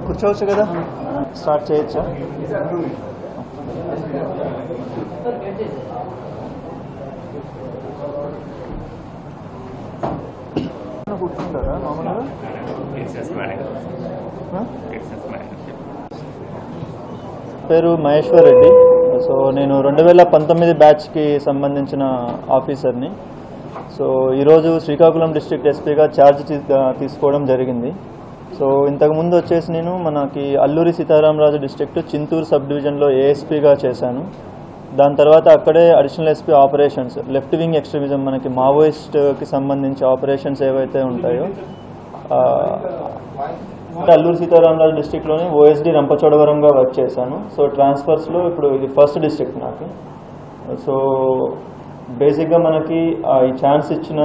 కూర్చోవచ్చు కదా, స్టార్ట్ చేయొచ్చా? కూర్చుంటారా మామూలుగా? పేరు మహేశ్వర్ రెడ్డి. సో నేను 2019 బ్యాచ్కి సంబంధించిన ఆఫీసర్ని. సో ఈరోజు శ్రీకాకుళం డిస్ట్రిక్ట్ ఎస్పీగా ఛార్జ్ తీసుకోవడం జరిగింది. సో ఇంతకుముందు వచ్చేసి నేను మనకి అల్లూరి సీతారామరాజు డిస్ట్రిక్ట్ చింతూరు సబ్ డివిజన్లో ఏఎస్పీగా చేశాను. దాని తర్వాత అక్కడే additional SP operations, left wing extremism, మనకి మావోయిస్ట్కి సంబంధించి ఆపరేషన్స్ ఏవైతే ఉంటాయో అల్లూరి సీతారామరాజు డిస్ట్రిక్ట్లోనే ఓఎస్డి రంపచోడవరంగా వర్క్ చేశాను. సో ట్రాన్స్ఫర్స్లో ఇప్పుడు ఇది ఫస్ట్ డిస్ట్రిక్ట్ నాకు. సో బేసిక్గా మనకి ఈ ఛాన్స్ ఇచ్చిన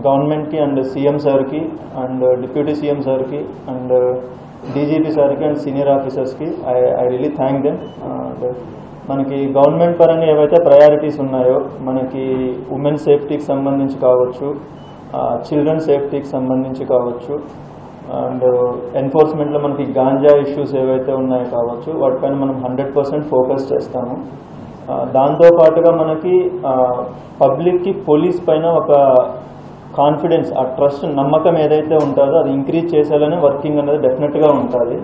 గవర్నమెంట్కి అండ్ సీఎం సార్కి అండ్ డిప్యూటీ సీఎం సార్కి అండ్ డీజీపీ సార్కి అండ్ సీనియర్ ఆఫీసర్స్కి ఐ రియలీ థ్యాంక్ దెమ్. మనకి గవర్నమెంట్ పరంగా ఏవైతే ప్రయారిటీస్ ఉన్నాయో, మనకి ఉమెన్ సేఫ్టీకి సంబంధించి కావచ్చు, చిల్డ్రన్ సేఫ్టీకి సంబంధించి కావచ్చు, అండ్ ఎన్ఫోర్స్మెంట్లో మనకి గాంజా ఇష్యూస్ ఏవైతే ఉన్నాయో కావచ్చు, వాటిపైన మనం 100% ఫోకస్ చేస్తాము. దాంతోపాటుగా మనకి పబ్లిక్కి పోలీస్ పైన ఒక కాన్ఫిడెన్స్, ఆ ట్రస్ట్, నమ్మకం ఏదైతే ఉంటుందో అది ఇంక్రీజ్ చేసేలానే వర్కింగ్ అనేది డెఫినెట్గా ఉంటుంది.